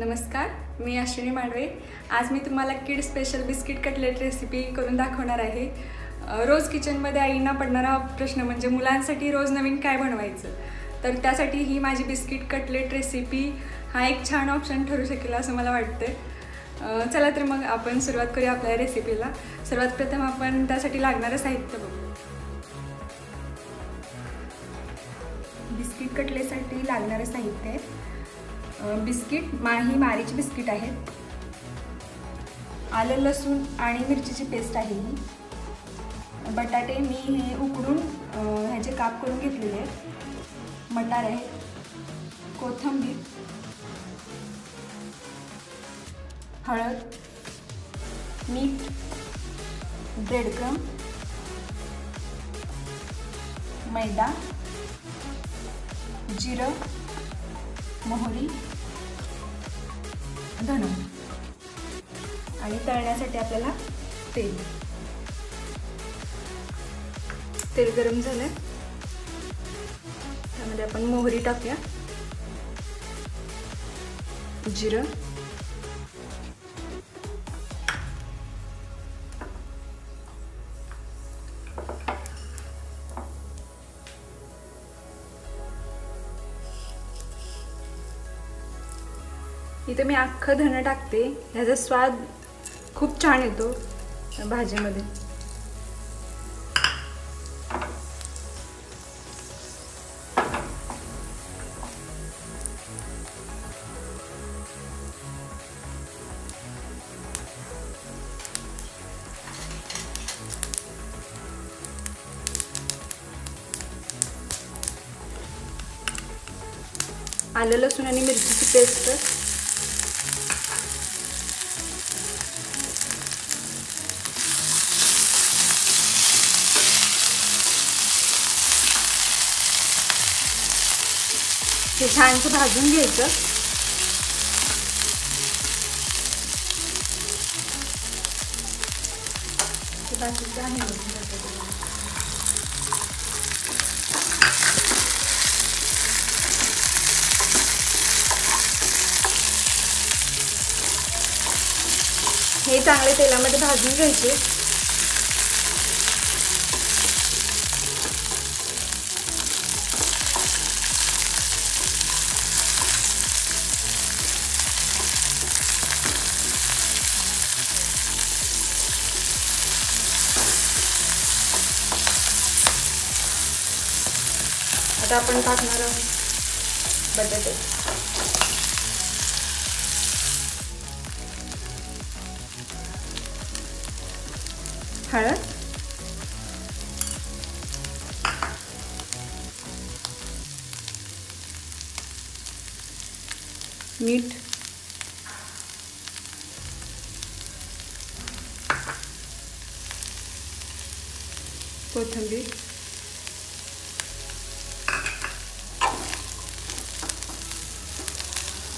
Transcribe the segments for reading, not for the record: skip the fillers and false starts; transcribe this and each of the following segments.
नमस्कार, मी अश्विनी मांडवे। आज मी तुम्हाला किड स्पेशल बिस्किट कटलेट रेसिपी करून दाखवणार आहे। रोज किचनमध्ये आईंना पडणारा प्रश्न म्हणजे मुलांसाठी रोज नवीन काय बनवायचं, तर त्यासाठी ही माझी बिस्किट कटलेट रेसिपी हा एक छान ऑप्शन ठरू शकेल असं मला वाटतं। चला तर मग आपण सुरुवात करूया आपल्या रेसिपीला। सर्वात प्रथम आपण त्यासाठी लागणारं साहित्य बघू। बिस्किट कटलेटसाठी लागणारं साहित्य आहे बिस्किट ही मारीची बिस्किट आहेत, आलं लसूण आणि मिरचीची पेस्ट आहे ही, बटाटे मी हे उकडून ह्याचे काप करून घेतलेले आहेत, मटार आहे, कोथिंबीर, हळद, मीठ, ब्रेड क्रम, मैदा, जिरं, मोहरी, धणे आणि तळण्यासाठी आपल्याला तेल गरम झालंय, त्यामध्ये आपण मोहरी टाकूया, जिरं, इथे मी अख्खं धणे टाकते, ह्याचा स्वाद खूप छान येतो भाजीमध्ये। आलं लसूण आणि मिरचीची पेस्ट, हे छानसं भाजून घ्यायचं। हे चांगले तेलामध्ये भाजून घ्यायचे। आता आपण टाकणार आहोत बटाटे, हळद, मीठ, कोथिंबीर,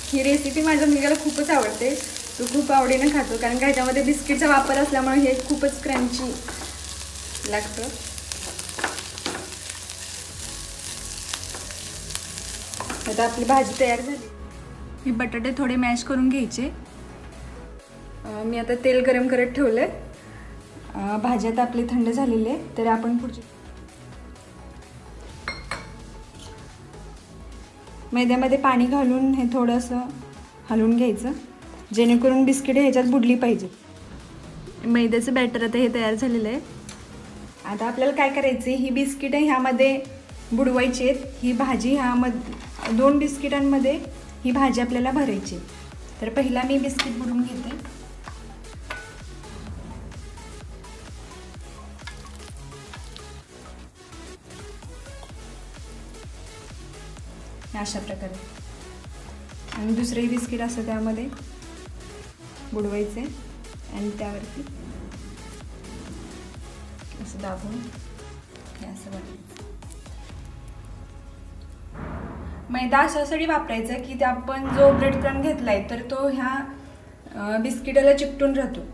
ही रेसिपी माझ्या मुलग्याला खूपच आवडते, तो खूप आवडीने खातो, कारण का ह्याच्यामध्ये बिस्किटचा वापर असल्यामुळे हे खूपच क्रंची लागतं। आता आपली भाजी तयार झाली, हे बटाटे थोडे मॅश करून घ्यायचे। मी आता तेल गरम करत ठेवले, भाजी आता आपली थंड झालेली आहे, तर आपण पुढची मैद्यामध्ये पाणी घालून हे थोडंसं हलवून घ्यायचं, जेणेकरून बिस्किट ह्याच्यात बुडली पाहिजे। मैद्याचं बॅटर आता हे तयार झालेलं आहे। आता आपल्याला काय करायचं, ही बिस्किट ह्यामध्ये बुडवायची आहेत, ही भाजी ह्यामध्ये 2 बिस्किटांमध्ये ही भाजी आपल्याला भरायची। तर पहिला मी बिस्किट बुडवून घेते, अशा प्रकारे, आणि दुसरे बिस्किट असं त्यामध्ये बुडवायचे आणि त्यावरती असं दाबून हे असं बनवायचं। मैदा अशासाठी वापरायचा की ते आपण जो ब्रेड क्रम घेतलाय तर तो ह्या बिस्किटाला चिकटून राहतो।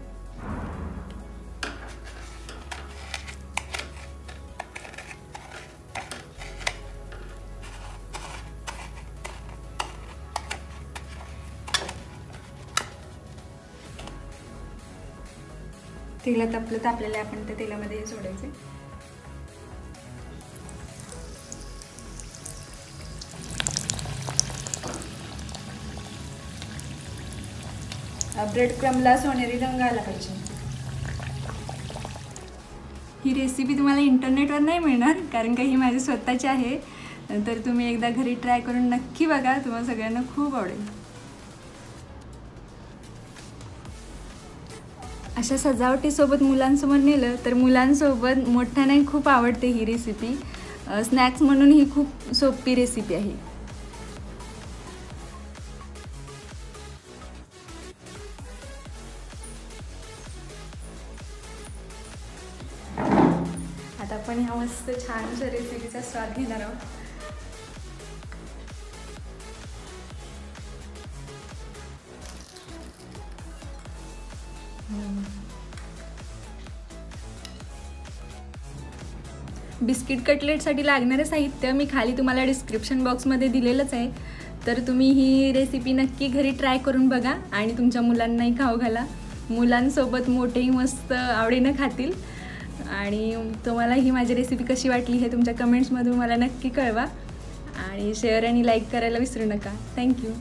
तेलात आपलं तापलेलं आहे, आपण त्या तेलामध्ये हे सोडायचं. ब्रेड क्रम्बला सोनेरी रंग आला पाहिजे. ही रेसिपी तुम्हाला इंटरनेटवर नाही मिळणार, कारण का ही माझी स्वतःची आहे. तर तुम्ही एकदा घरी ट्राय करून नक्की बघा, तुम्हाला सगळ्यांना खूप आवडेल. अशा सजावटीसोबत मुलांसमोर नेलं तर मुलांसोबत मोठ्यांनाही खूप आवडते ही रेसिपी. स्नॅक्स म्हणून ही खूप सोपी रेसिपी आहे. आता आपण ह्या मस्त छानशा रेसिपीचा स्वाद घेणार आहोत. बिस्किट कटलेटसाठी लागणारे साहित्य मी खाली तुम्हाला डिस्क्रिप्शन बॉक्समध्ये दिलेलंच आहे. तर तुम्ही ही रेसिपी नक्की घरी ट्राय करून बघा आणि तुमच्या मुलांनाही खाऊ घाला. मुलांसोबत मोठेही मस्त आवडीनं खातील. आणि तुम्हाला ही माझी रेसिपी कशी वाटली हे तुमच्या कमेंट्समधून मला नक्की कळवा. आणि शेअर आणि लाईक करायला विसरू नका. थँक्यू.